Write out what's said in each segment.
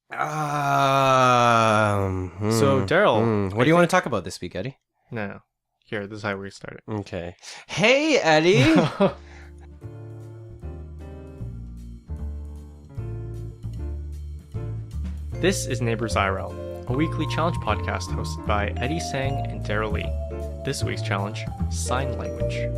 So, Daryl, What do you want to talk about this week, Eddie? No. Here, this is how we start Okay. Hey, Eddie! it. This is NeighboursIRL, a weekly challenge podcast hosted by Eddie Sang and Daryl Lee. This week's challenge, sign language.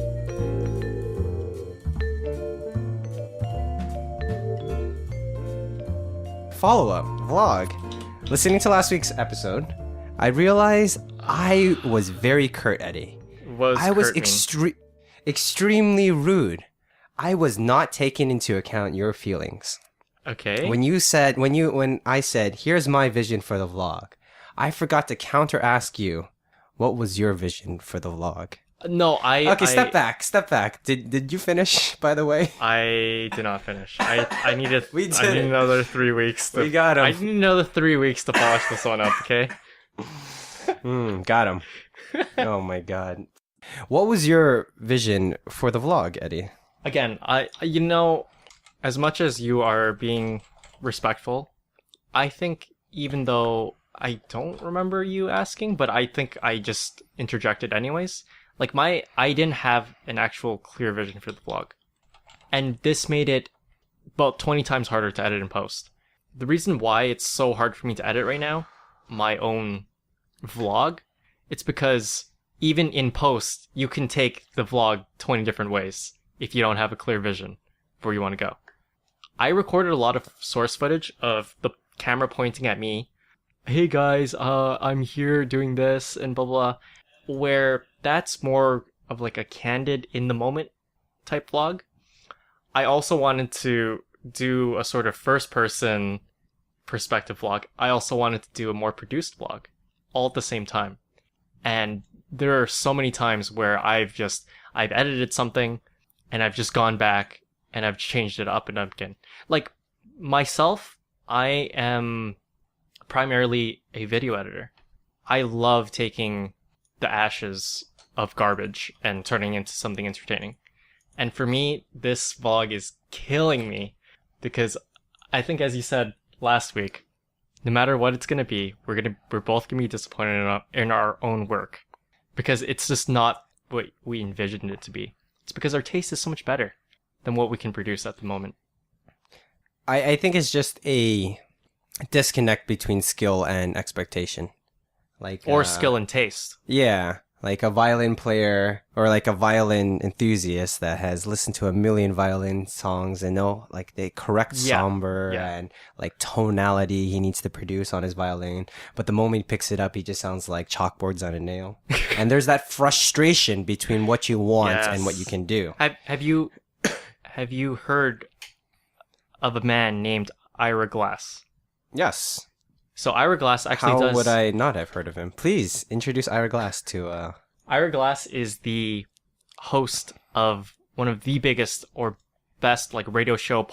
Follow-up vlog. Listening to last week's episode, I realized I was very curt, Eddie. I was extremely rude. I was not taking into account your feelings. Okay. When I said, here's my vision for the vlog, I forgot to counter ask you, what was your vision for the vlog? No, Okay, step back. Did you finish, by the way? I did not finish. I needed. We did I need it. another 3 weeks. We got him. I need another 3 weeks to polish this one up. Okay. Got him. Oh my god. What was your vision for the vlog, Eddie? Again, as much as you are being respectful, I think even though I don't remember you asking, but I think I just interjected anyways. Like I didn't have an actual clear vision for the vlog. And this made it about 20 times harder to edit and post. The reason why it's so hard for me to edit right now, my own vlog, it's because even in post, you can take the vlog 20 different ways if you don't have a clear vision of where you want to go. I recorded a lot of source footage of the camera pointing at me. Hey guys, I'm here doing this and blah blah, where that's more of like a candid in the moment type vlog. I also wanted to do a sort of first person perspective vlog. I also wanted to do a more produced vlog all at the same time. And there are so many times where I've edited something and I've just gone back and I've changed it up and up again. Like myself, I am primarily a video editor. I love taking the ashes of garbage and turning into something entertaining. And for me, this vlog is killing me because I think, as you said last week, no matter what it's gonna be, we're both gonna be disappointed in our own work because it's just not what we envisioned it to be. It's because our taste is so much better than what we can produce at the moment. I think it's just a disconnect between skill and expectation. Or skill and taste. Yeah. Like a violin player or like a violin enthusiast that has listened to a million violin songs and know like the correct timbre and like tonality he needs to produce on his violin. But the moment he picks it up, he just sounds like chalkboards on a nail. And there's that frustration between what you want and what you can do. Have you heard of a man named Ira Glass? Yes. So Ira Glass actually How would I not have heard of him? Please introduce Ira Glass to... Ira Glass is the host of one of the biggest or best like radio show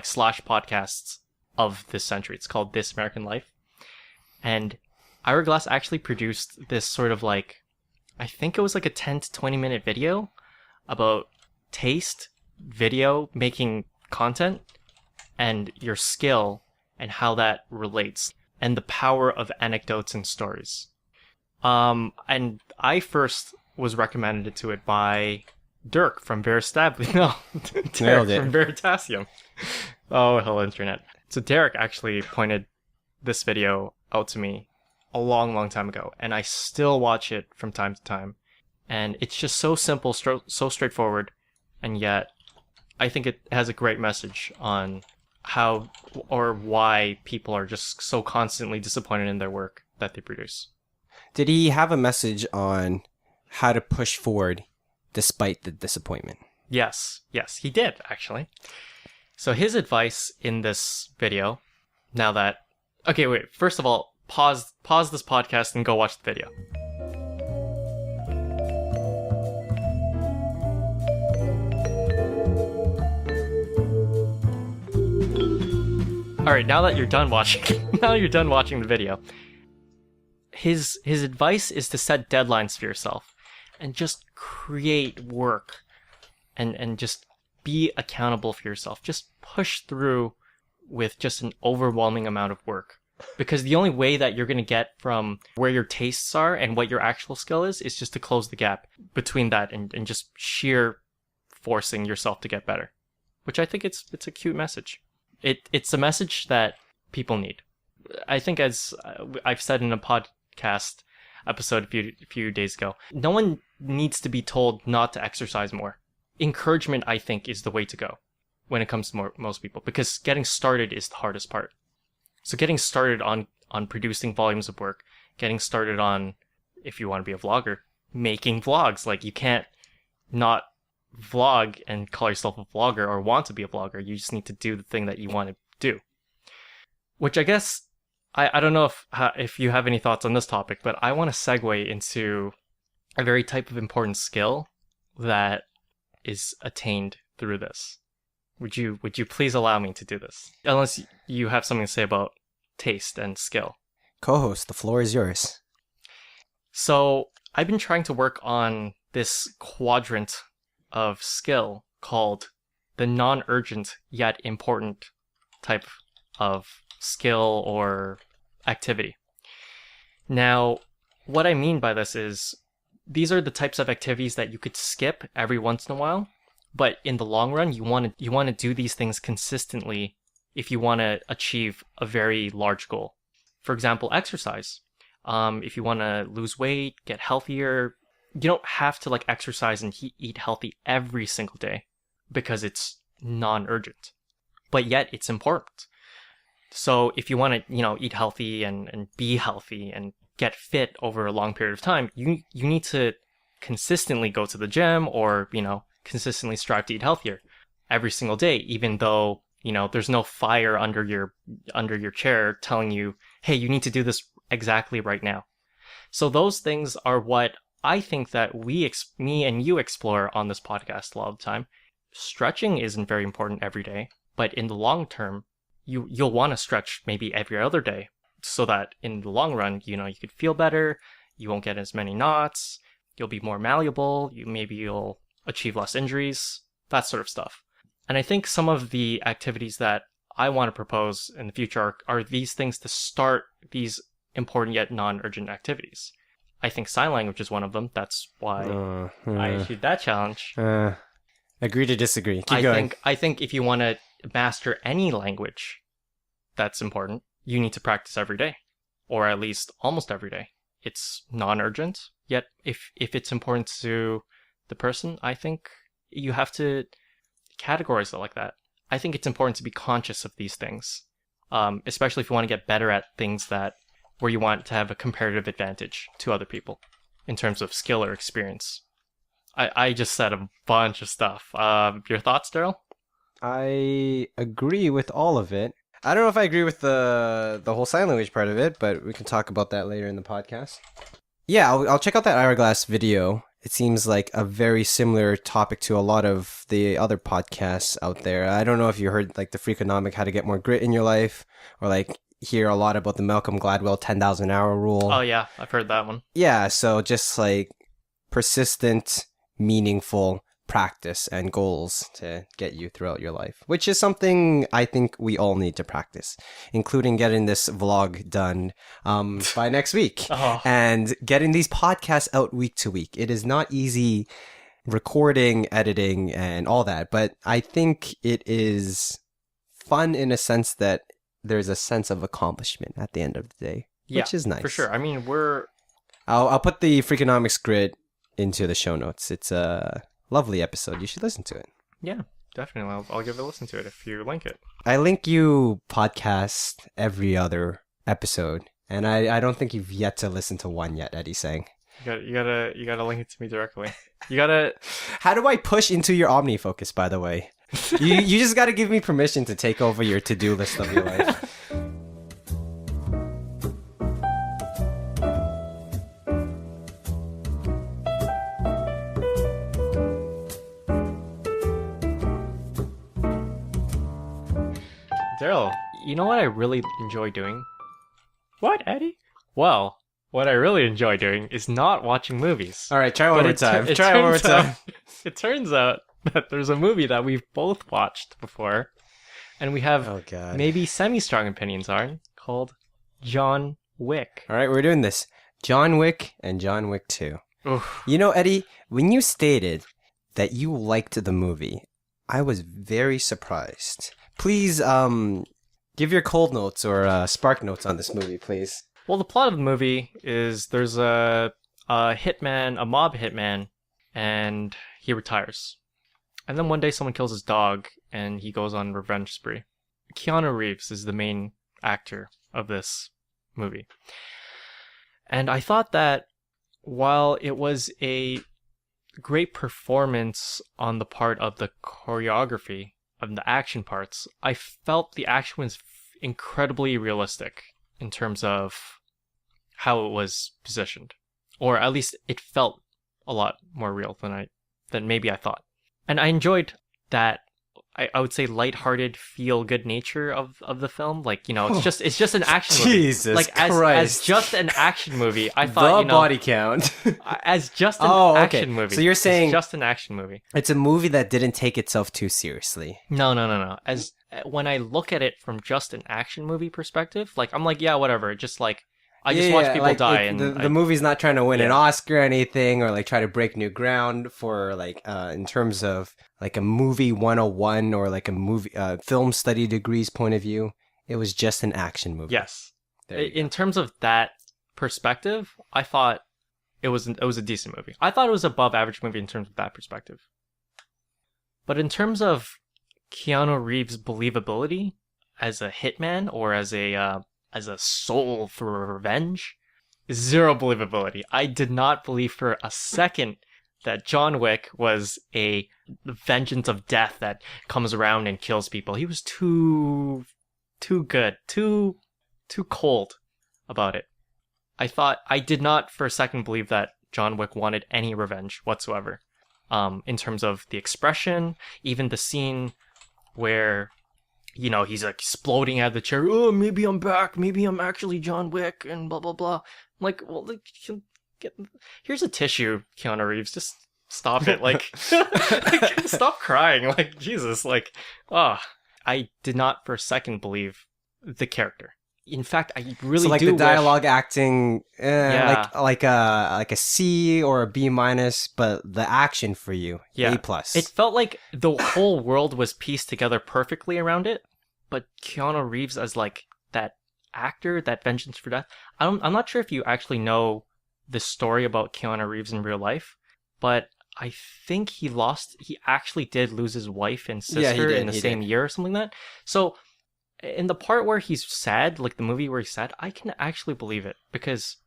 slash podcasts of this century. It's called This American Life. And Ira Glass actually produced this sort of like, I think it was like a 10 to 20 minute video about taste, video, making content, and your skill and how that relates, and the power of anecdotes and stories. And I first was recommended to it by Dirk from Veristably. No, Derek from Veritasium. Oh, hell, internet. So Derek actually pointed this video out to me a long, long time ago, and I still watch it from time to time. And it's just so simple, so straightforward, and yet I think it has a great message on how or why people are just so constantly disappointed in their work that they produce. Did he have a message on how to push forward despite the disappointment? Yes, he did, actually. So his advice in this video, first of all, pause this podcast and go watch the video. All right, now you're done watching the video. His advice is to set deadlines for yourself and just create work and just be accountable for yourself. Just push through with just an overwhelming amount of work. Because the only way that you're going to get from where your tastes are and what your actual skill is just to close the gap between that and just sheer forcing yourself to get better. Which I think it's a cute message. It's a message that people need. I think, as I've said in a podcast episode a few days ago, no one needs to be told not to exercise more. Encouragement, I think, is the way to go when it comes to most people, because getting started is the hardest part. So getting started on producing volumes of work, getting started on, if you want to be a vlogger, making vlogs. Like, you can't not vlog and call yourself a vlogger or want to be a vlogger. You just need to do the thing that you want to do. Which I guess, I don't know if you have any thoughts on this topic, but I want to segue into a very type of important skill that is attained through this. Would you please allow me to do this? Unless you have something to say about taste and skill. Co-host, the floor is yours. So I've been trying to work on this quadrant of skill called the non-urgent yet important type of skill or activity. Now, what I mean by this is these are the types of activities that you could skip every once in a while, but in the long run, you want to do these things consistently if you want to achieve a very large goal. For example, exercise. If you want to lose weight, get healthier, you don't have to exercise and eat healthy every single day because it's non-urgent, but yet it's important. So if you want to, eat healthy and be healthy and get fit over a long period of time, you need to consistently go to the gym or, consistently strive to eat healthier every single day, even though, there's no fire under your chair telling you, hey, you need to do this exactly right now. So those things are what I think that me and you explore on this podcast a lot of the time. Stretching isn't very important every day, but in the long term, you'll want to stretch maybe every other day so that in the long run, you could feel better, you won't get as many knots, you'll be more malleable, you'll achieve less injuries, that sort of stuff. And I think some of the activities that I want to propose in the future are these things to start these important yet non-urgent activities. I think sign language is one of them. That's why I issued that challenge. Agree to disagree. Keep going. I think if you want to master any language that's important, you need to practice every day, or at least almost every day. It's non-urgent, yet if it's important to the person, I think you have to categorize it like that. I think it's important to be conscious of these things, especially if you want to get better at things where you want to have a comparative advantage to other people in terms of skill or experience. I just said a bunch of stuff. Your thoughts, Daryl? I agree with all of it. I don't know if I agree with the whole sign language part of it, but we can talk about that later in the podcast. Yeah, I'll check out that Hourglass video. It seems like a very similar topic to a lot of the other podcasts out there. I don't know if you heard the Freakonomic, how to get more grit in your life, or hear a lot about the Malcolm Gladwell 10,000 hour rule. Oh yeah, I've heard that one. Yeah, so just persistent, meaningful practice and goals to get you throughout your life, which is something I think we all need to practice, including getting this vlog done by next week and getting these podcasts out week to week. It is not easy recording, editing, and all that, but I think it is fun in a sense that there's a sense of accomplishment at the end of the day, which is nice. For sure. I mean, I'll put the Freakonomics grid into the show notes. It's a lovely episode. You should listen to it. Yeah, definitely. I'll give a listen to it if you link it. I link you podcast every other episode, and I don't think you've yet to listen to one yet, Eddie saying. You gotta link it to me directly. You gotta. How do I push into your OmniFocus, by the way? you just gotta give me permission to take over your to-do list of your life. Daryl, you know what I really enjoy doing? What, Eddie? Well, what I really enjoy doing is not watching movies. All right, try one more time. Try one more time. It turns out that there's a movie that we've both watched before And we have Oh God. maybe semi-strong opinions, Arn, called John Wick. All right, we're doing this. John Wick and John Wick 2. Oof. You know, Eddie, when you stated that you liked the movie, I was very surprised. Please, give your cold notes or spark notes on this movie, please. Well, the plot of the movie is there's a hitman, a mob hitman, and he retires. And then one day someone kills his dog, and he goes on a revenge spree. Keanu Reeves is the main actor of this movie. And I thought that while it was a great performance on the part of the choreography of the action parts, I felt the action was incredibly realistic in terms of how it was positioned. Or at least it felt a lot more real than maybe I thought. And I enjoyed that, I would say, lighthearted, feel-good nature of the film. Like, you know, it's just an action movie. Jesus like, Christ. as just an action movie, I thought, The body count. as just an action movie. So you're saying it's just an action movie. it's a movie that didn't take itself too seriously. No. As when I look at it from just an action movie perspective, like, I'm like, yeah, whatever. Just like, I just watch people like, die, and and the movie's not trying to win an Yeah. Oscar or anything, or like try to break new ground for like in terms of like a movie 101 or like a movie film study degrees point of view. It was just an action movie. yes. There you In terms of that perspective, I thought it was a decent movie. I thought it was above average movie in terms of that perspective. But in terms of Keanu Reeves' believability as a hitman or as a soul for revenge, zero believability. I did not believe for a second that John Wick was a vengeance of death that comes around and kills people. He was too good, too cold about it. I did not for a second believe that John Wick wanted any revenge whatsoever. In terms of the expression, even the scene where, you know, he's like exploding out of the chair. Oh, maybe I'm back. Maybe I'm actually John Wick and blah, blah, blah. I'm like, well, here's a tissue, Keanu Reeves. Just stop it. Like, stop crying. Like, Jesus. Like, I did not for a second believe the character. In fact, I really so like do the wish- dialogue acting, Yeah. like a C or a B minus, but the action for you, Yeah. A plus. It felt like the whole world was pieced together perfectly around it, but Keanu Reeves as like that actor, that vengeance for death. I'm not sure if you actually know the story about Keanu Reeves in real life, but I think he actually did lose his wife and sister in the same year or something like that. So in the part where he's sad, like the movie where he's sad, I can actually believe it because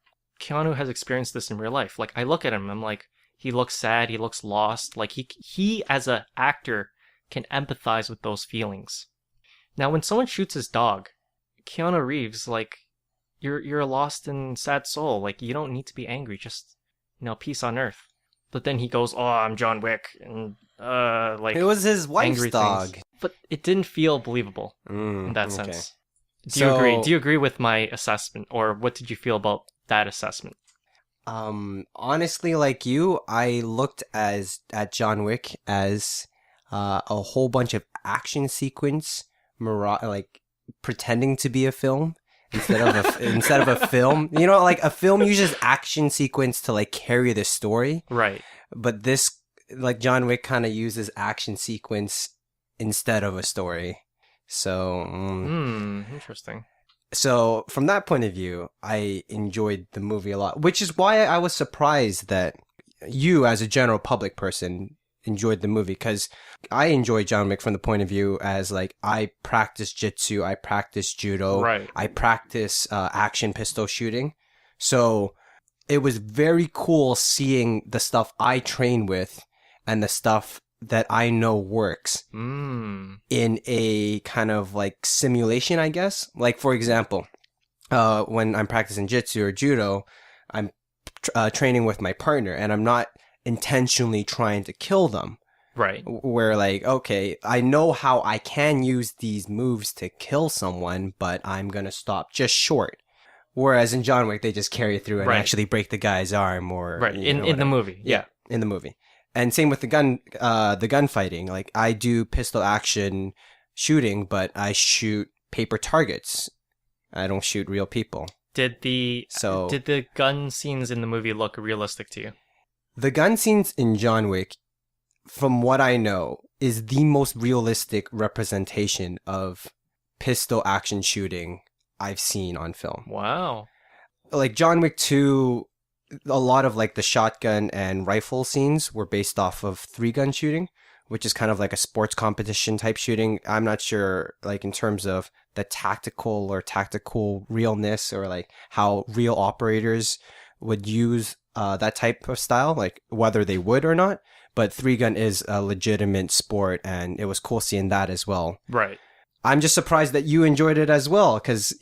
Keanu has experienced this in real life. Like, I look at him, I'm like, he looks sad, he looks lost. Like, he as an actor can empathize with those feelings. Now, when someone shoots his dog, Keanu Reeves, like, you're a lost and sad soul. Like, you don't need to be angry. Just, you know, peace on earth. But then he goes, "Oh, I'm John Wick," and like, it was his wife's angry dog. things. But it didn't feel believable in that okay. sense. Do you agree? Do you agree with my assessment, or what did you feel about that assessment? Honestly, like you, I looked at John Wick as a whole bunch of action sequence, like pretending to be a film instead of a film. You know, like a film uses action sequence to like carry the story, Right. but this, like John Wick, kind of uses action sequence instead of a story. So, Interesting. So from that point of view, I enjoyed the movie a lot, which is why I was surprised that you, as a general public person, enjoyed the movie, because I enjoy John Wick from the point of view as like I practice jitsu, I practice judo, Right. I practice action pistol shooting. So it was very cool seeing the stuff I train with and the stuff that I know works in a kind of like simulation, I guess. Like, for example, when I'm practicing jitsu or judo, I'm training with my partner and I'm not intentionally trying to kill them. Right. Where like, okay, I know how I can use these moves to kill someone, but I'm going to stop just short. Whereas in John Wick, they just carry through and actually break the guy's arm or... Right, in the movie. Yeah. In the movie. And same with the gunfighting. Like, I do pistol action shooting, but I shoot paper targets. I don't shoot real people. Did the gun scenes in the movie look realistic to you? The gun scenes in John Wick, from what I know, is the most realistic representation of pistol action shooting I've seen on film. Wow. Like John Wick 2, a lot of like the shotgun and rifle scenes were based off of 3-gun shooting, which is kind of like a sports competition type shooting. I'm not sure, like in terms of the tactical realness, or like how real operators would use that type of style, like whether they would or not. But 3-gun is a legitimate sport, and it was cool seeing that as well. Right. I'm just surprised that you enjoyed it as well, because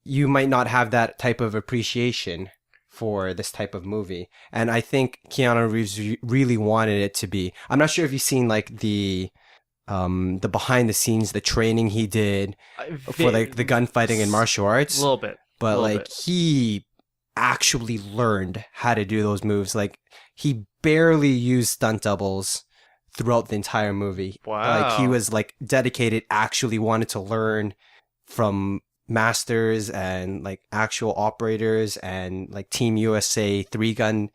you might not have that type of appreciation for this type of movie. And I think Keanu Reeves really wanted it to be. I'm not sure if you've seen like the behind the scenes, the training he did for like the gunfighting and martial arts. A little bit. But like he actually learned how to do those moves. Like he barely used stunt doubles throughout the entire movie. Wow. Like he was like dedicated, actually wanted to learn from masters and like actual operators and like Team USA 3-gun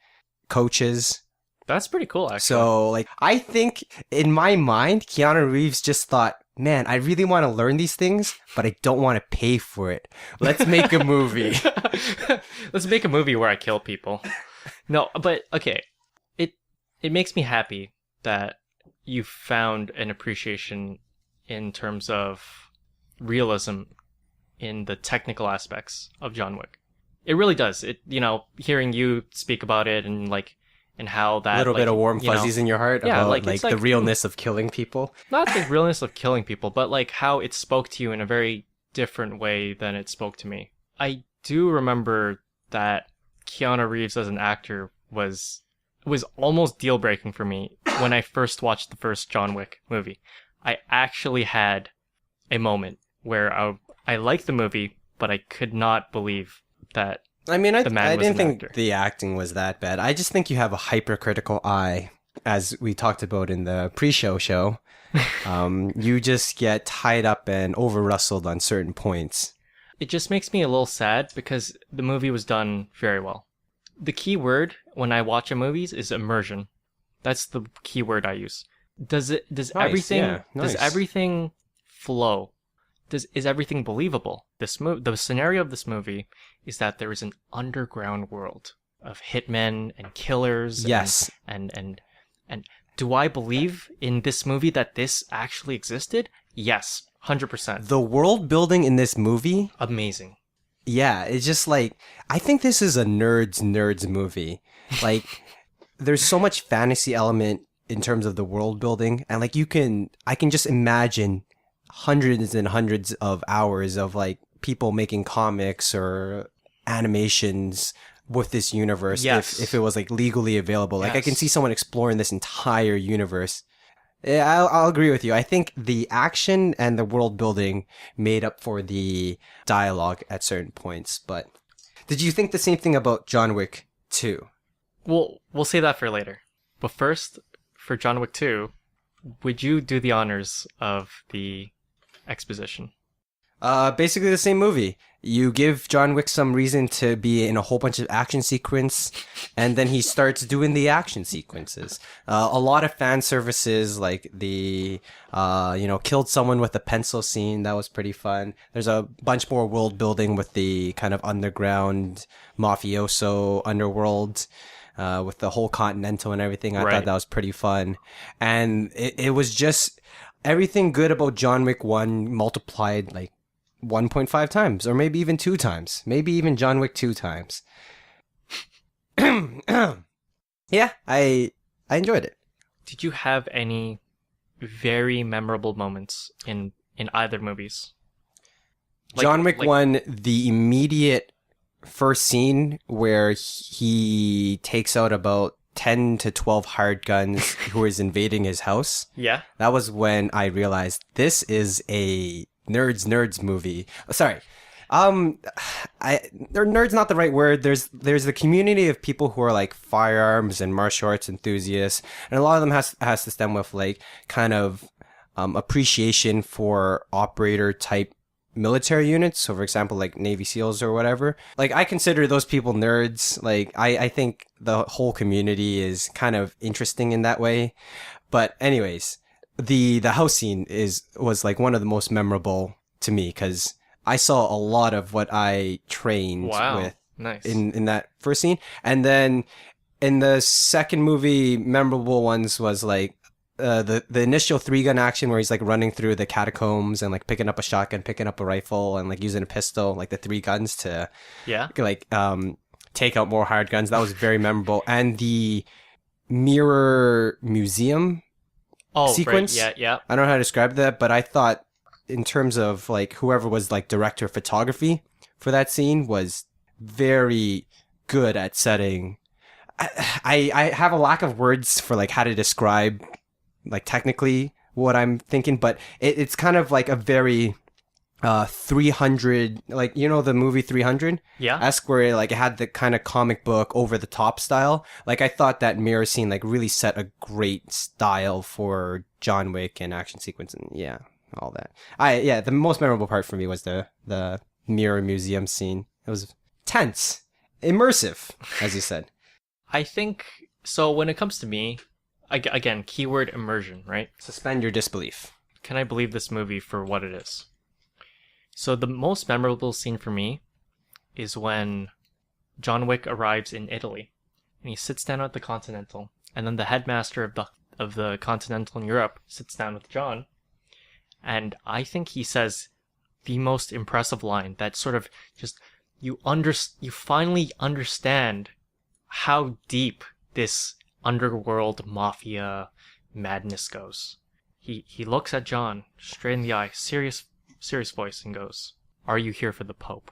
coaches. That's pretty cool, actually. So like I think in my mind, Keanu Reeves just thought, man, I really want to learn these things, but I don't want to pay for it. Let's make a movie. Let's make a movie where I kill people. No, but okay. It makes me happy that you found an appreciation in terms of realism in the technical aspects of John Wick. It really does. It, hearing you speak about it and how that a little bit of warm fuzzies in your heart about like the realness of killing people. Not the realness of killing people, but like how it spoke to you in a very different way than it spoke to me. I do remember that Keanu Reeves as an actor was almost deal breaking for me when I first watched the first John Wick movie. I actually had a moment where I liked the movie, but I could not believe that. I didn't think the acting was that bad. I just think you have a hypercritical eye, as we talked about in the pre-show show. You just get tied up and over-rustled on certain points. It just makes me a little sad because the movie was done very well. The key word when I watch a movie is immersion. That's the key word I use. Does everything flow? Is everything believable? The scenario of this movie is that there is an underground world of hitmen and killers. Yes. And do I believe in this movie that this actually existed? Yes, 100%. The world building in this movie, amazing. Yeah, it's just like, I think this is a nerds movie. Like, there's so much fantasy element in terms of the world building, and like I can just imagine hundreds and hundreds of hours of like people making comics or animations with this universe. Yes. if it was like legally available. Like yes. I can see someone exploring this entire universe. Yeah, I'll agree with you. I think the action and the world building made up for the dialogue at certain points. But did you think the same thing about John Wick 2? We'll say that for later. But first, for John Wick 2, would you do the honors of the exposition? Basically the same movie. You give John Wick some reason to be in a whole bunch of action sequence, and then he starts doing the action sequences. A lot of fan services, like the, killed someone with a pencil scene. That was pretty fun. There's a bunch more world building with the kind of underground mafioso underworld, with the whole Continental and everything. I thought that was pretty fun. And it was just everything good about John Wick 1 multiplied like 1.5 times, or maybe even 2 times, maybe even John Wick 2 times. Yeah, I enjoyed it. Did you have any very memorable moments in either movies? John Wick 1, the immediate first scene where he takes out about 10 to 12 hired guns who is invading his house. Yeah. That was when I realized this is a nerds movie. Sorry. Nerd's not the right word. There's the community of people who are like firearms and martial arts enthusiasts, and a lot of them has to stem with like kind of appreciation for operator type military units. So for example, like Navy SEALs or whatever. Like I consider those people nerds. Like I think the whole community is kind of interesting in that way. But anyways, the house scene was like one of the most memorable to me because I saw a lot of what I trained with nice. in that first scene. And then in the second movie, memorable ones was like the initial 3-gun action where he's like running through the catacombs and like picking up a shotgun, picking up a rifle, and like using a pistol, like the 3 guns to like take out more hired guns. That was very memorable. And the mirror museum sequence. Right. Yeah. I don't know how to describe that, but I thought in terms of like whoever was like director of photography for that scene was very good at setting. I have a lack of words for like how to describe like technically what I'm thinking, but it's kind of like a very 300, like, you know, the movie 300? Yeah. Esque, where like it had the kind of comic book over the top style. Like I thought that mirror scene like really set a great style for John Wick and action sequence and all that. The most memorable part for me was the mirror museum scene. It was tense, immersive, as you said. I think so. When it comes to me, again, keyword immersion, right? Suspend your disbelief. Can I believe this movie for what it is? So the most memorable scene for me is when John Wick arrives in Italy and he sits down at the Continental, and then the headmaster of the Continental in Europe sits down with John, and I think he says the most impressive line that sort of just you finally understand how deep this underworld mafia madness goes. He looks at John straight in the eye, serious voice, and goes, "Are you here for the Pope?"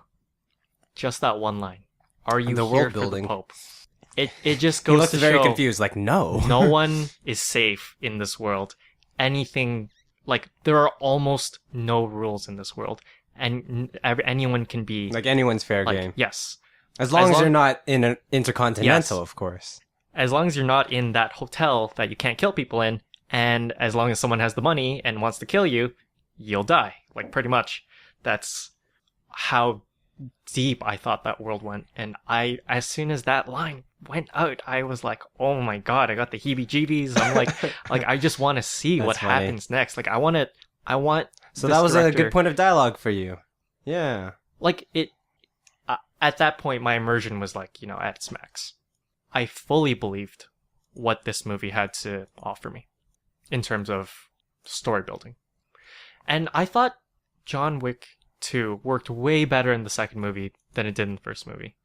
Just that one line. Are you here for the Pope? It just goes to show. He looks very confused, like, no. No one is safe in this world. Anything, like, there are almost no rules in this world. And anyone can be... Like, anyone's fair game. Yes. As long as you're not in an intercontinental, of course. As long as you're not in that hotel that you can't kill people in, and as long as someone has the money and wants to kill you, you'll die. Like, pretty much. That's how deep I thought that world went. And as soon as that line went out, I was like, oh my god, I got the heebie-jeebies. I'm like, I just want to see what happens next. Like, I want So that was a good point of dialogue for you. Yeah. Like, at that point, my immersion was like, at its max. I fully believed what this movie had to offer me in terms of story building. And I thought John Wick 2 worked way better in the second movie than it did in the first movie.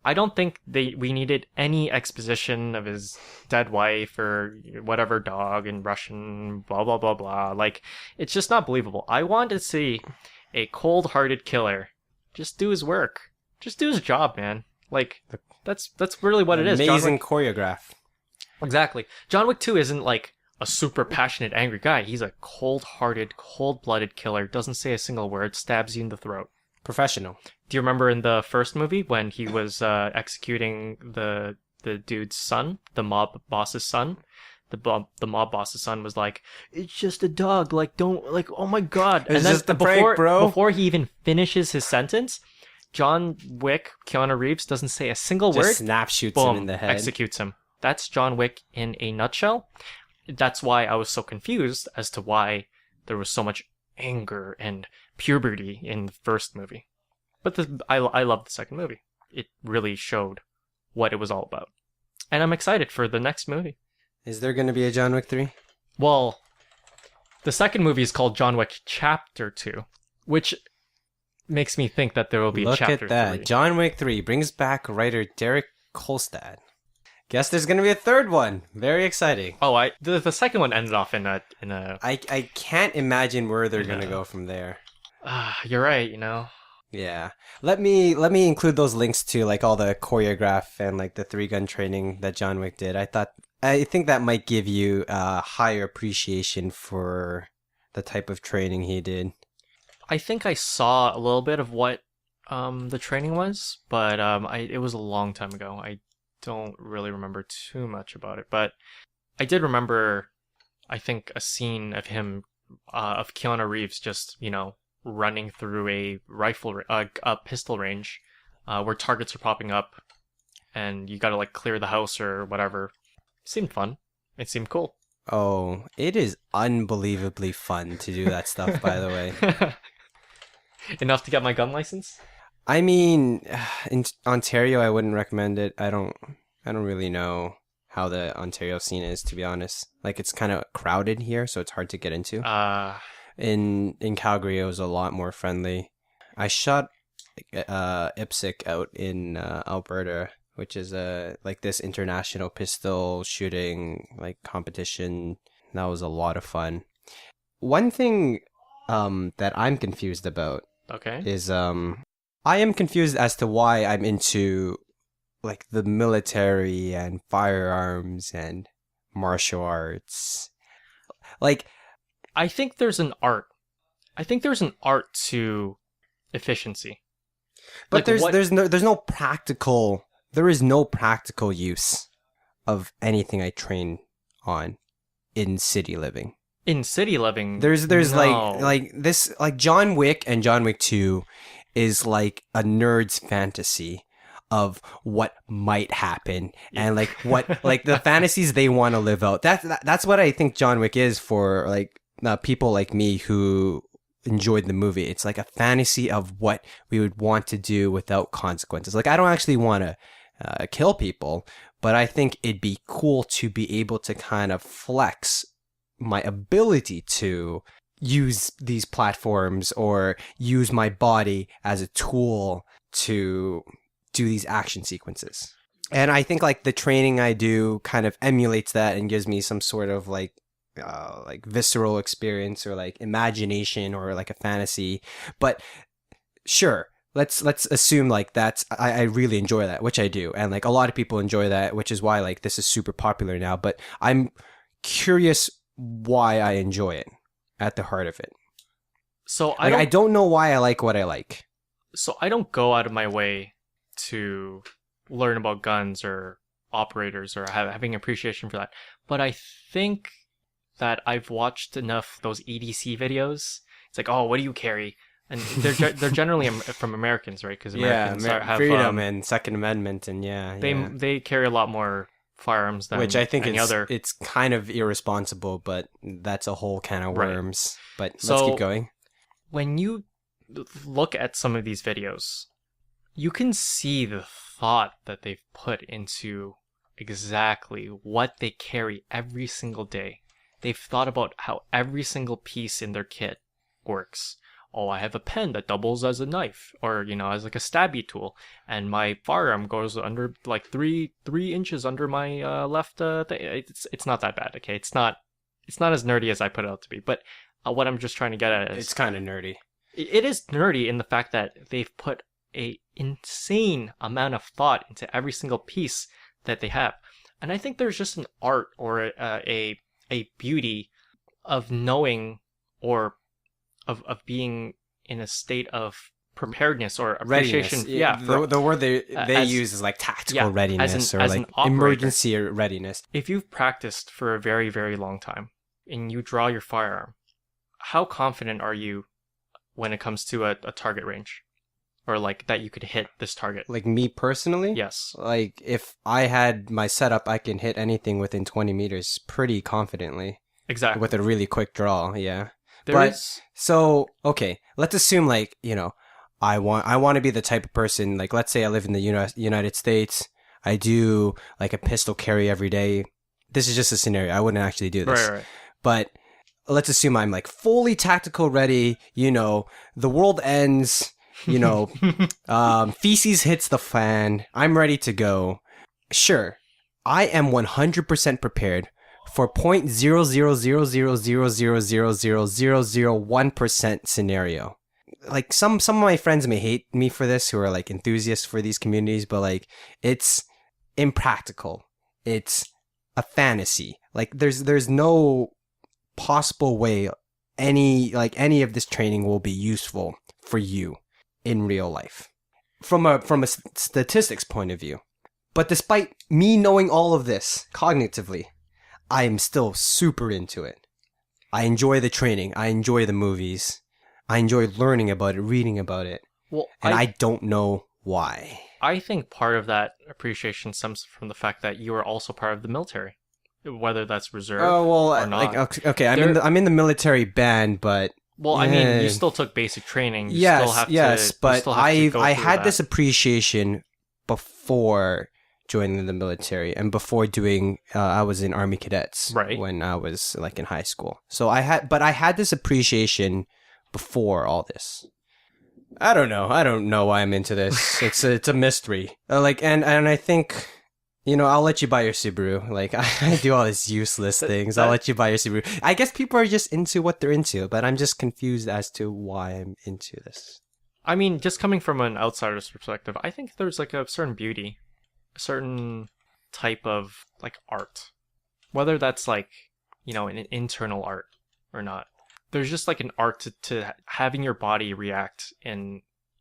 I don't think we needed any exposition of his dead wife or whatever dog in Russian, blah, blah, blah, blah. Like, it's just not believable. I want to see a cold-hearted killer just do his work. Just do his job, man. Like, that's really what it is. Amazing choreograph. Exactly. John Wick 2 isn't like a super passionate, angry guy. He's a cold-hearted, cold-blooded killer. Doesn't say a single word. Stabs you in the throat. Professional. Do you remember in the first movie when he was executing the dude's son, the mob boss's son? The mob boss's son was like, "It's just a dog. Like, don't, like, oh my god." It's just a prank, bro. Before he even finishes his sentence, John Wick, Keanu Reeves, doesn't say a single word. Just snap shoots boom, him in the head. Executes him. That's John Wick in a nutshell. That's why I was so confused as to why there was so much anger and puberty in the first movie. But I love the second movie. It really showed what it was all about. And I'm excited for the next movie. Is there going to be a John Wick 3? Well, the second movie is called John Wick Chapter 2, which makes me think that there will be a Chapter 3. Look at that. John Wick 3 brings back writer Derek Kolstad. Guess there's going to be a third one. Very exciting. Oh, the second one ended off in a... I can't imagine where they're going to go from there. You're right, Yeah. Let me include those links to like all the choreograph and like the 3-gun training that John Wick did. I think that might give you a higher appreciation for the type of training he did. I think I saw a little bit of what the training was, but it was a long time ago. I don't really remember too much about it, but I did remember, I think, a scene of him of Keanu Reeves just, running through a pistol range, where targets are popping up, and you gotta like clear the house or whatever. Seemed fun. It seemed cool. Oh, it is unbelievably fun to do that stuff, by the way. Enough to get my gun license? I mean, in Ontario, I wouldn't recommend it. I don't really know how the Ontario scene is, to be honest. Like, it's kind of crowded here, so it's hard to get into. In Calgary, it was a lot more friendly. I shot IPSC out in Alberta, which is like this international pistol shooting like competition. That was a lot of fun. One thing that I'm confused about is I am confused as to why I'm into like the military and firearms and martial arts. Like, I think there's an art. I think there's an art to efficiency. But like there is no practical use of anything I train on in city living. In city living, there's no. like this, like John Wick and John Wick 2 is like a nerd's fantasy of what might happen and like what like the fantasies they want to live out. That's what I think John Wick is for like people like me who enjoyed the movie. It's like a fantasy of what we would want to do without consequences. Like, I don't actually want to kill people, but I think it'd be cool to be able to kind of flex my ability to use these platforms or use my body as a tool to do these action sequences. And I think like the training I do kind of emulates that and gives me some sort of like visceral experience or like imagination or like a fantasy. But sure, let's assume like that's I really enjoy that, which I do, and like a lot of people enjoy that, which is why like this is super popular now. But I'm curious why I enjoy it at the heart of it. So I don't know why I like what I like. So I don't go out of my way to learn about guns or operators or having appreciation for that. But I think that I've watched enough those EDC videos. It's like, oh, what do you carry? And they're generally from Americans, right? Because Americans have freedom and Second Amendment, and they carry a lot more firearms than which I think any other. It's kind of irresponsible, but that's a whole can of worms. Right. But so, let's keep going. When you look at some of these videos, you can see the thought that they've put into exactly what they carry every single day. They've thought about how every single piece in their kit works. Oh, I have a pen that doubles as a knife, or as like a stabby tool, and my firearm goes under like 3 inches under my left thing. It's not that bad, okay? It's not as nerdy as I put it out to be, but what I'm just trying to get at is it's kind of nerdy. It is nerdy in the fact that they've put a insane amount of thought into every single piece that they have, and I think there's just an art or a beauty of knowing or of being in a state of preparedness or appreciation. Readiness. Yeah, the word they use is like tactical readiness or like emergency readiness. If you've practiced for a very, very long time and you draw your firearm, how confident are you when it comes to a target range? Or like that you could hit this target? Like me personally? Yes. Like if I had my setup, I can hit anything within 20 meters pretty confidently. Exactly. With a really quick draw, yeah. So okay, let's assume like, I want to be the type of person, like let's say I live in the United States. I do like a pistol carry every day. This is just a scenario. I wouldn't actually do this. Right. But let's assume I'm like fully tactical ready, the world ends, feces hits the fan. I'm ready to go. Sure. I am 100% prepared for 0.00000000001% scenario. Like some of my friends may hate me for this who are like enthusiasts for these communities, but like it's impractical. It's a fantasy. Like there's no possible way any of this training will be useful for you in real life from a statistics point of view. But despite me knowing all of this cognitively, I'm still super into it. I enjoy the training. I enjoy the movies. I enjoy learning about it, reading about it. Well, And I don't know why. I think part of that appreciation stems from the fact that you are also part of the military, whether that's reserve or not. Like, okay, I'm in the military band, but well, I mean, you still took basic training. You still have to, but I had that. this appreciation before joining the military and before doing. I was in Army Cadets when I was like in high school. So I had this appreciation before all this. I don't know why I'm into this. It's a mystery. And I think, I'll let you buy your Subaru. Like I do all these useless things. I'll let you buy your Subaru. I guess people are just into what they're into, but I'm just confused as to why I'm into this. I mean, just coming from an outsider's perspective, I think there's like a certain beauty, a certain type of like art, whether that's like, an internal art or not. There's just like an art to having your body react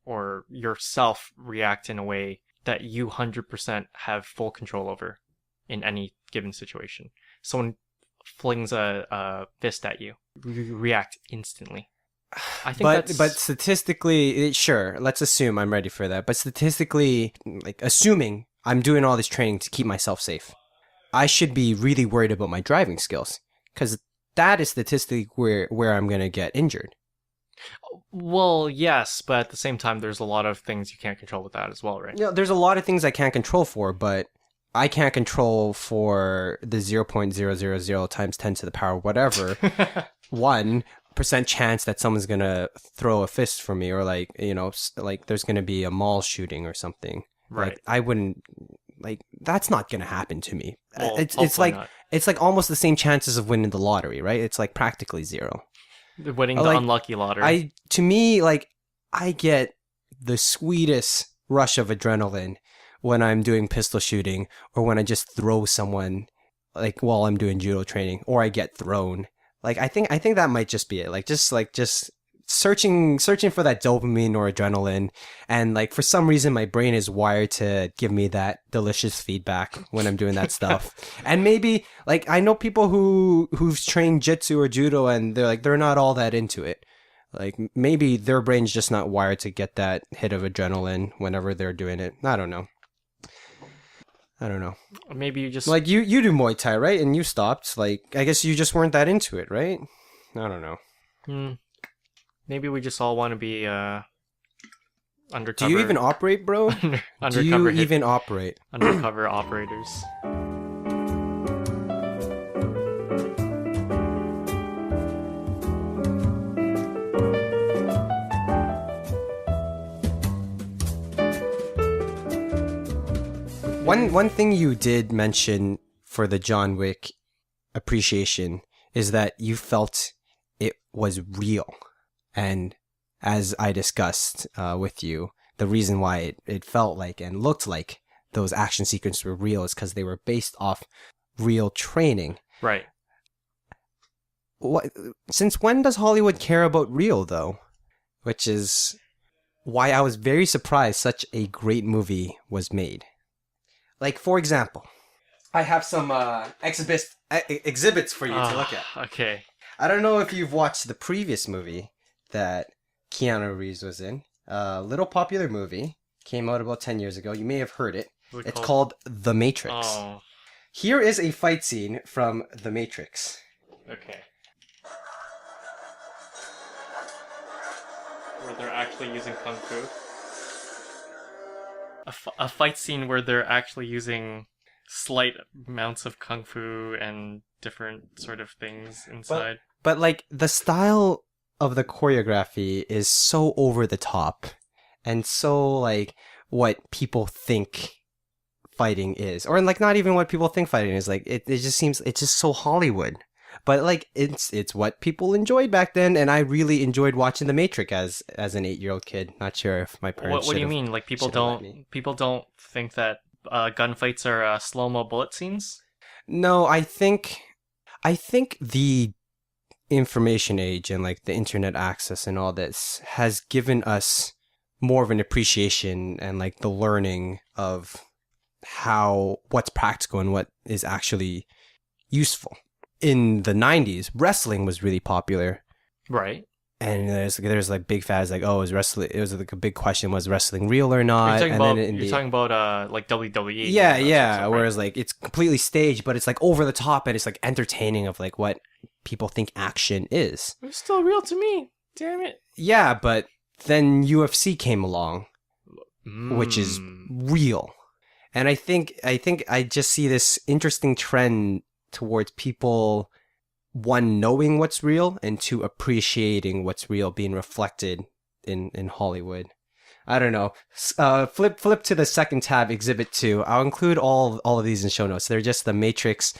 or yourself react in a way that you 100% have full control over in any given situation. Someone flings a fist at you, you react instantly. I think but statistically, sure, let's assume I'm ready for that. But statistically, like assuming I'm doing all this training to keep myself safe, I should be really worried about my driving skills because that is statistically where I'm going to get injured. Well, yes, but at the same time, there's a lot of things you can't control with that as well, right? Yeah, there's a lot of things I can't control for, but I can't control for the 0.000 times 10 to the power whatever 1% chance that someone's going to throw a fist for me or like there's going to be a mall shooting or something. Right. Like, I wouldn't... Like, that's not going to happen to me. Well, it's like almost the same chances of winning the lottery, right? It's like practically zero. Winning the unlucky lottery. To me, I get the sweetest rush of adrenaline when I'm doing pistol shooting or when I just throw someone like while I'm doing judo training or I get thrown. Like, I think that might just be it. Just searching for that dopamine or adrenaline, and like for some reason my brain is wired to give me that delicious feedback when I'm doing that stuff. And maybe like I know people who've trained jitsu or judo and they're not all that into it. Like maybe their brain's just not wired to get that hit of adrenaline whenever they're doing it. I don't know. Maybe you just like you do Muay Thai, right? And you stopped. Like I guess you just weren't that into it, right? I don't know. Maybe we just all want to be undercover. Do you even operate, bro? Do you even operate? Undercover operators. One thing you did mention for the John Wick appreciation is that you felt it was real. And as I discussed with you, the reason why it felt like and looked like those action sequences were real is because they were based off real training. Right. Since when does Hollywood care about real, though? Which is why I was very surprised such a great movie was made. Like, for example, I have some exhibits for you to look at. Okay. I don't know if you've watched the previous movie that Keanu Reeves was in. A little popular movie. Came out about 10 years ago. You may have heard it. It's called The Matrix. Oh. Here is a fight scene from The Matrix. Okay. Where they're actually using kung fu. A fight scene where they're actually using slight amounts of kung fu and different sort of things inside. But like the style of the choreography is so over the top and so like what people think fighting is, or like not even what people think fighting is. Like it just seems it's just so Hollywood. But like it's what people enjoyed back then, and I really enjoyed watching The Matrix as an 8-year-old kid. Not sure if my parents. What do you mean? Like people don't think that gunfights are slow-mo bullet scenes? No, I think the information age and like the internet access and all this has given us more of an appreciation and like the learning of what's practical and what is actually useful. in the 90s, wrestling was really popular. Right. And there's like big fads like, oh, is wrestling? It was like a big question: was wrestling real or not? You're talking about like WWE. Yeah, yeah. Whereas like it's completely staged, but it's like over the top and it's like entertaining of like what people think action is. It's still real to me. Damn it. Yeah, but then UFC came along, which is real, and I think I just see this interesting trend towards people, one, knowing what's real, and two, appreciating what's real being reflected in Hollywood. I don't know. Flip to the second tab, Exhibit 2. I'll include all of these in show notes. They're just the Matrix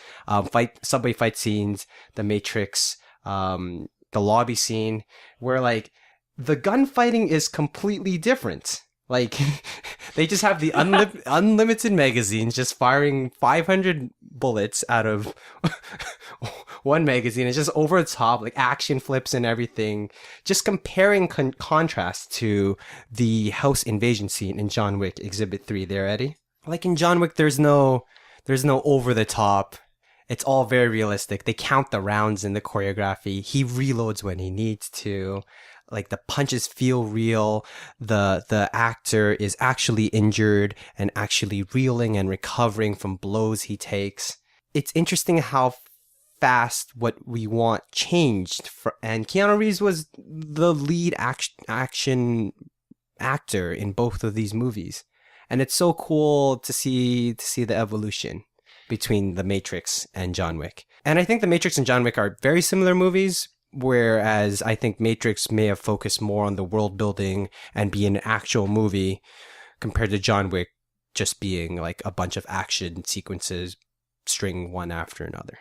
subway fight scenes, the Matrix, the lobby scene, where like the gunfighting is completely different. Like, they just have the unlimited magazines, just firing 500 bullets out of one magazine. It's just over the top, like action flips and everything. Just comparing contrast to the house invasion scene in John Wick Exhibit 3 there, Eddie. Like in John Wick, there's no over the top. It's all very realistic. They count the rounds in the choreography. He reloads when he needs to. Like the punches feel real. The actor is actually injured and actually reeling and recovering from blows he takes. It's interesting how fast what we want changed. And Keanu Reeves was the lead action actor in both of these movies. And it's so cool to see the evolution between The Matrix and John Wick. And I think The Matrix and John Wick are very similar movies, whereas I think Matrix may have focused more on the world building and be an actual movie compared to John Wick just being like a bunch of action sequences string one after another.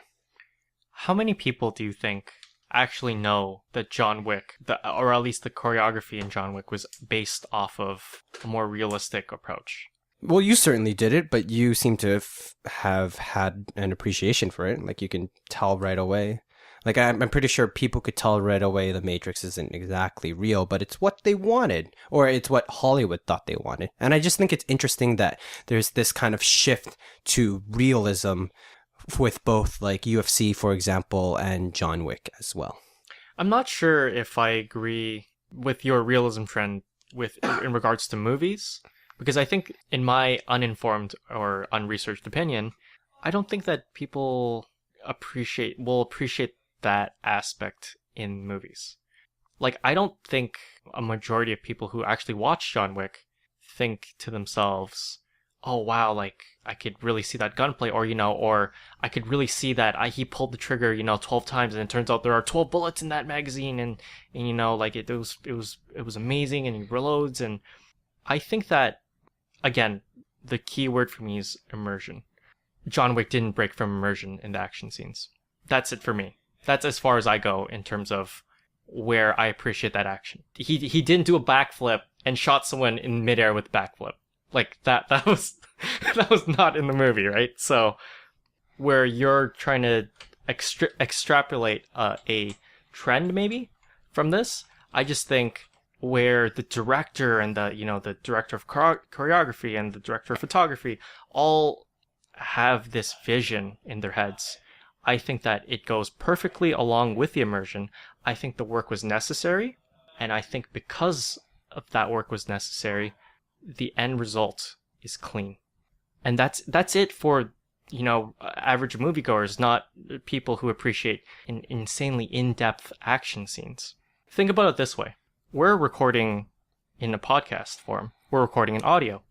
How many people do you think actually know that John Wick, or at least the choreography in John Wick, was based off of a more realistic approach? Well, you certainly did it, but you seem to have had an appreciation for it. Like you can tell right away. Like, I'm pretty sure people could tell right away The Matrix isn't exactly real, but it's what they wanted, or it's what Hollywood thought they wanted. And I just think it's interesting that there's this kind of shift to realism with both, like, UFC, for example, and John Wick as well. I'm not sure if I agree with your realism trend in regards to movies, because I think, in my uninformed or unresearched opinion, I don't think that people will appreciate that aspect in movies. Like, I don't think a majority of people who actually watch John Wick think to themselves, oh wow, like I could really see that gunplay, or I could really see that he pulled the trigger 12 times and it turns out there are 12 bullets in that magazine, and like it was amazing, and he reloads. And I think that, again, the key word for me is immersion. John Wick didn't break from immersion in the action scenes. That's it for me. That's as far as I go in terms of where I appreciate that action. He didn't do a backflip and shot someone in midair with backflip. Like that was that was not in the movie, right? So where you're trying to extrapolate a trend maybe from this, I just think where the director and the director of choreography and the director of photography all have this vision in their heads, I think that it goes perfectly along with the immersion. I think the work was necessary, and I think because of that work was necessary, the end result is clean. And that's it for, average moviegoers, not people who appreciate insanely in-depth action scenes. Think about it this way. We're recording in a podcast form. We're recording in audio.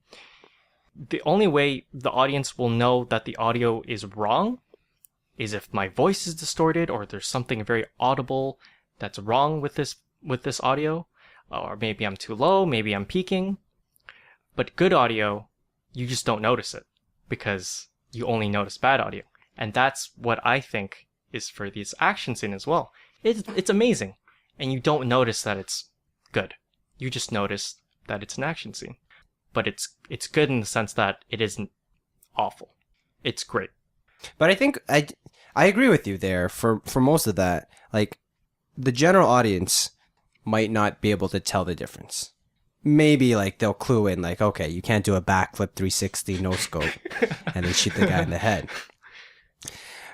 The only way the audience will know that the audio is wrong is if my voice is distorted, or there's something very audible that's wrong with this audio, or maybe I'm too low, maybe I'm peaking. But good audio, you just don't notice it because you only notice bad audio. And that's what I think is for this action scene as well. It's amazing, and you don't notice that it's good. You just notice that it's an action scene. But it's good in the sense that it isn't awful. It's great. But I think I agree with you there for most of that. Like, the general audience might not be able to tell the difference. Maybe like they'll clue in, like, okay, you can't do a backflip 360 no scope and then shoot the guy in the head.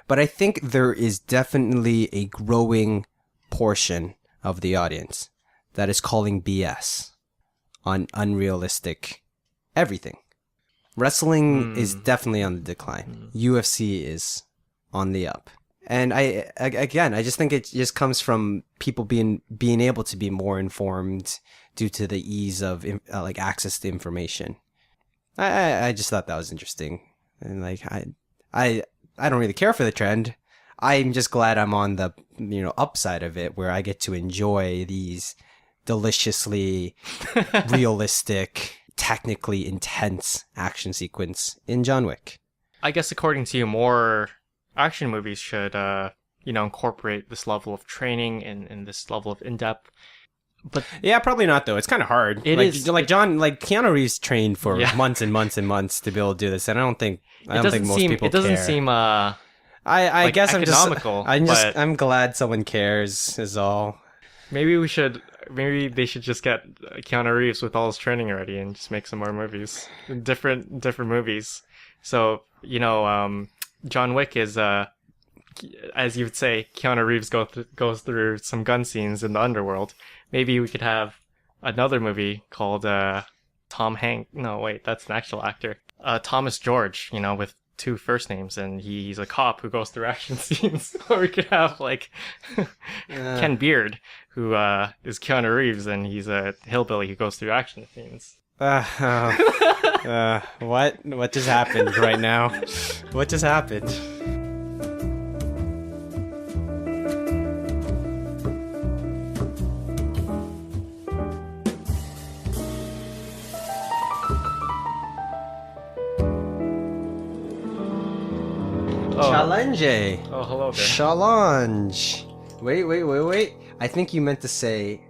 But I think there is definitely a growing portion of the audience that is calling BS on unrealistic everything. Wrestling is definitely on the decline. UFC is on the up. And I just think it just comes from people being able to be more informed due to the ease of like access to information. I just thought that was interesting, and like I don't really care for the trend. I'm just glad I'm on the upside of it, where I get to enjoy these deliciously realistic, technically intense action sequence in John Wick. I guess according to you, more action movies should incorporate this level of training and this level of in-depth. But yeah, probably not though. It's kind of hard. Keanu Reeves trained for months and months and months to be able to do this, and I don't think most people care. It doesn't seem I guess economical. I'm glad someone cares is all. Maybe they should just get Keanu Reeves with all his training already and just make some more movies, different movies. So John Wick is as you would say, Keanu Reeves goes through some gun scenes in the underworld. Maybe we could have another movie called Tom Hanks. No, wait, that's an actual actor. Thomas George, with 2 first names, and he's a cop who goes through action scenes. Or we could have Ken Beard, who is Keanu Reeves, and he's a hillbilly who goes through action scenes. What just happened right now? What just happened? Challenge. Oh, hello there. Challenge. Wait. I think you meant to say...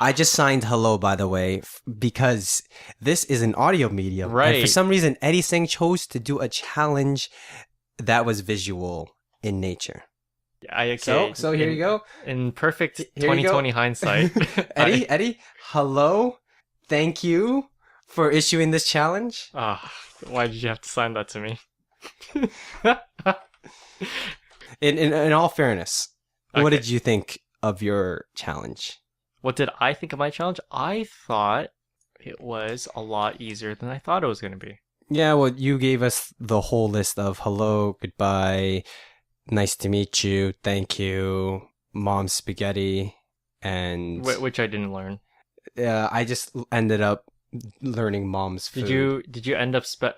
I just signed hello, by the way, because this is an audio medium. Right. And for some reason, Eddie Singh chose to do a challenge that was visual in nature. Okay. So here you go. In perfect 2020 hindsight. Eddie, hello. Thank you for issuing this challenge. Why did you have to sign that to me? In all fairness, okay. What did you think of your challenge? What did I think of my challenge? I thought it was a lot easier than I thought it was going to be. Yeah, well, you gave us the whole list of hello, goodbye, nice to meet you, thank you, mom spaghetti, and... Which I didn't learn. I just ended up learning mom's food. Did you end up signing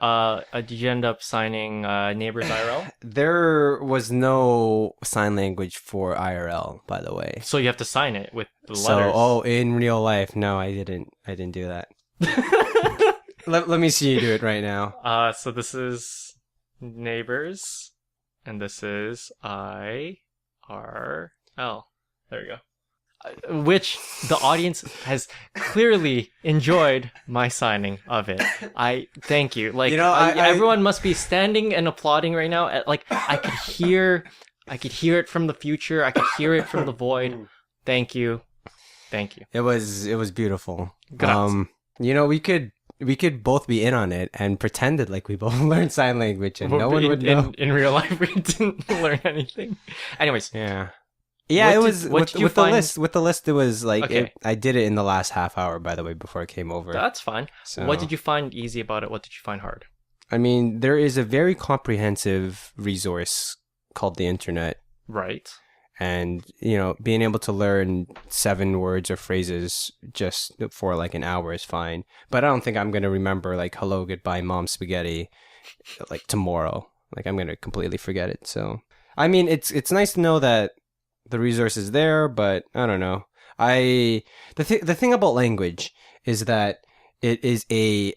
NeighboursIRL? There was no sign language for IRL, by the way. So you have to sign it with the letters. So, in real life, no, I didn't do that. let me see you do it right now. So this is Neighbours, and this is IRL. There we go. Which the audience has clearly enjoyed my signing of it. I thank you. Everyone must be standing and applauding right now. I could hear it from the future. I could hear it from the void. Thank you. It was beautiful. Grazie. We could both be in on it and pretended like we both learned sign language, and no one would know. In real life, we didn't learn anything. Anyways, yeah, it was with the list. With the list, it was okay. I did it in the last half hour, by the way, before I came over. That's fine. So, what did you find easy about it? What did you find hard? I mean, there is a very comprehensive resource called the internet. Right. And, being able to learn 7 words or phrases just for an hour is fine. But I don't think I'm going to remember hello, goodbye, mom, spaghetti, tomorrow. I'm going to completely forget it. So, I mean, it's nice to know that the resource is there, but I don't know. The thing about language is that it is a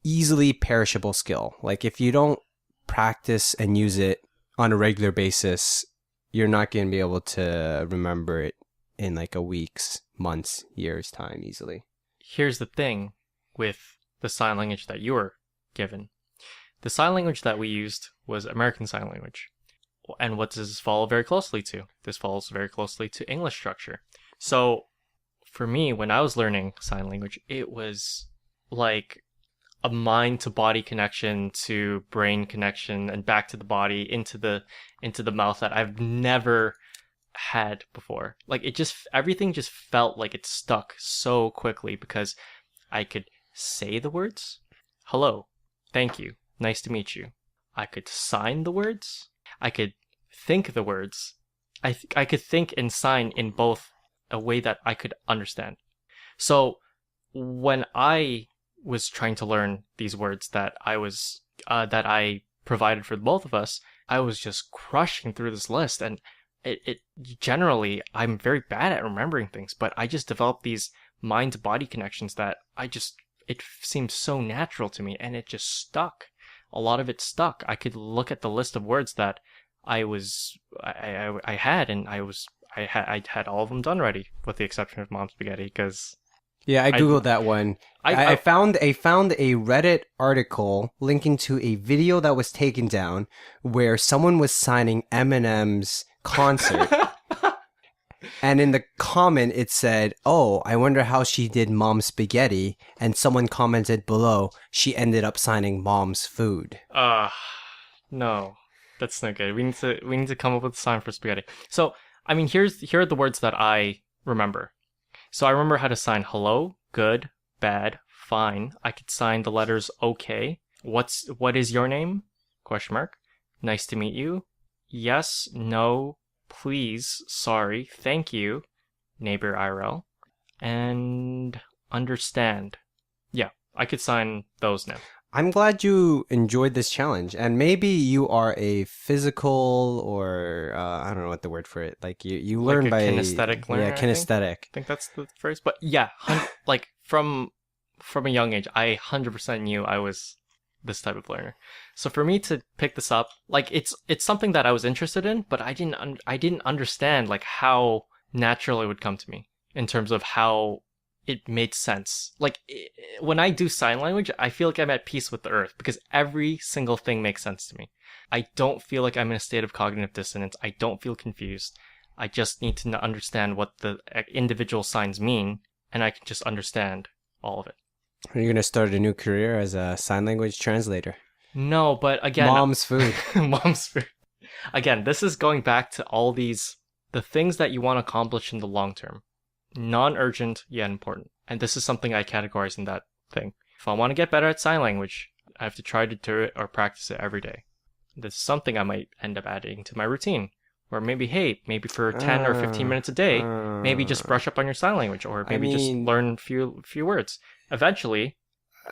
easily perishable skill. If you don't practice and use it on a regular basis, you're not going to be able to remember it in a week's, months, years time easily. Here's the thing with the sign language that you were given. The sign language that we used was American Sign Language. And what does this follow very closely to? This follows very closely to English structure. So for me, when I was learning sign language, it was like a mind to body connection to brain connection and back to the body into the mouth that I've never had before. Like everything just felt like it stuck so quickly because I could say the words, hello, thank you, nice to meet you. I could sign the words. I could think the words. I could think and sign in both a way that I could understand. So when I was trying to learn these words that I provided for both of us, I was just crushing through this list, and it generally I'm very bad at remembering things, but I just developed these mind to body connections that it seemed so natural to me, and it just stuck. A lot of it stuck. I could look at the list of words that I had, and I had all of them done already, with the exception of Mom Spaghetti, because yeah, I googled that one. I found a Reddit article linking to a video that was taken down where someone was signing Eminem's concert. And in the comment, it said, "Oh, I wonder how she did Mom's Spaghetti." And someone commented below, "She ended up signing Mom's Food." No, that's not good. We need to come up with a sign for spaghetti. So, I mean, here are the words that I remember. So I remember how to sign hello, good, bad, fine. I could sign the letters okay. What is your name? Question mark. Nice to meet you. Yes, no, please, sorry, thank you, NeighboursIRL, and understand. Yeah, I could sign those now. I'm glad you enjoyed this challenge, and maybe you are a physical or I don't know what the word for it. Like you learn like by kinesthetic learner. Yeah, kinesthetic. I think that's the phrase. But yeah, like from a young age, I 100% knew I was this type of learner. So for me to pick this up, like it's something that I was interested in, but I didn't understand like how natural it would come to me in terms of how it made sense. Like when I do sign language, I feel like I'm at peace with the earth because every single thing makes sense to me. I don't feel like I'm in a state of cognitive dissonance. I don't feel confused. I just need to understand what the individual signs mean, and I can just understand all of it. Are you going to start a new career as a sign language translator? No, but again... Mom's Food. Mom's Food. Again, this is going back to all the things that you want to accomplish in the long term. Non-urgent, yet important. And this is something I categorize in that thing. If I want to get better at sign language, I have to try to do it or practice it every day. This is something I might end up adding to my routine. Or maybe for 10 or 15 minutes a day, maybe just brush up on your sign language, or maybe just learn a few words. Eventually,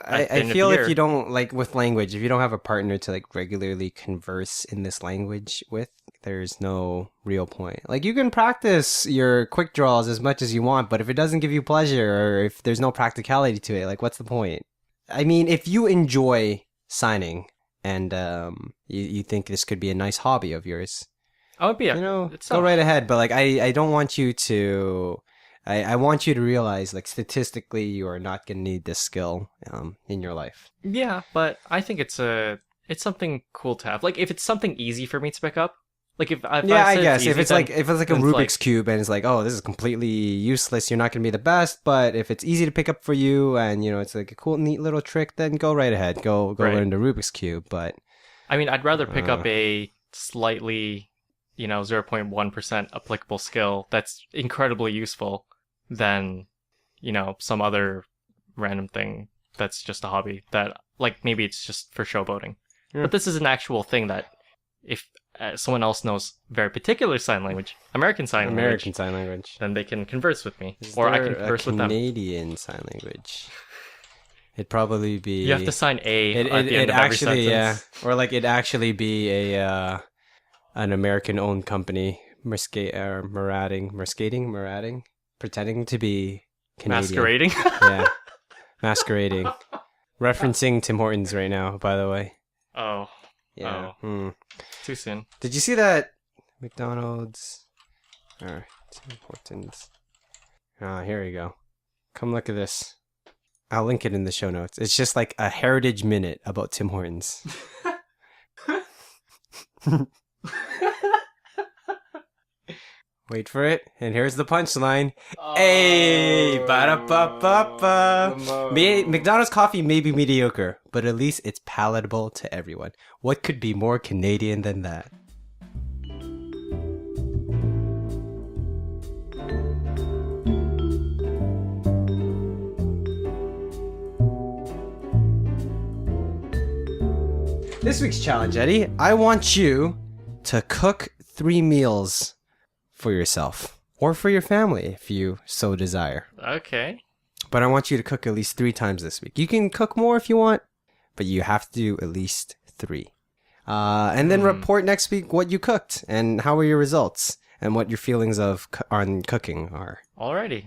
I feel if you don't, like with language, if you don't have a partner to like regularly converse in this language with, there's no real point. Like you can practice your quick draws as much as you want, but if it doesn't give you pleasure or if there's no practicality to it, like what's the point? I mean, if you enjoy signing and you think this could be a nice hobby of yours, I would be, go right ahead. But like, I don't want you to. I want you to realize, like, statistically, you are not going to need this skill in your life. Yeah, but I think it's something cool to have. Like, if it's something easy for me to pick up, like if I guess if it's like a Rubik's cube and it's like, oh, this is completely useless, you're not going to be the best. But if it's easy to pick up for you and it's like a cool, neat little trick, then go right ahead, go learn the Rubik's cube. But I mean, I'd rather pick up a slightly 0.1% applicable skill that's incredibly useful than, some other random thing that's just a hobby that, like, maybe it's just for showboating. Yeah. But this is an actual thing that if someone else knows very particular sign language, American Sign Language, then they can converse with me, or I can converse with them. Canadian Sign Language. It'd probably be... You have to sign A at the end of every sentence. Yeah. Or, like, it'd actually be an American-owned company, marauding, pretending to be Canadian. Masquerading? Yeah. Masquerading. Referencing Tim Hortons right now, by the way. Oh. Yeah. Oh. Too soon. Did you see that McDonald's or Tim Hortons? Here we go. Come look at this. I'll link it in the show notes. It's just like a heritage minute about Tim Hortons. Wait for it. And here's the punchline. Hey, ba-da-ba-ba-ba. McDonald's coffee may be mediocre, but at least it's palatable to everyone. What could be more Canadian than that? This week's challenge, Eddie, I want you to cook 3 meals for yourself or for your family if you so desire. Okay. But I want you to cook at least 3 times this week. You can cook more if you want, but you have to do at least 3. And then report next week what you cooked and how were your results and what your feelings on cooking are. Alrighty.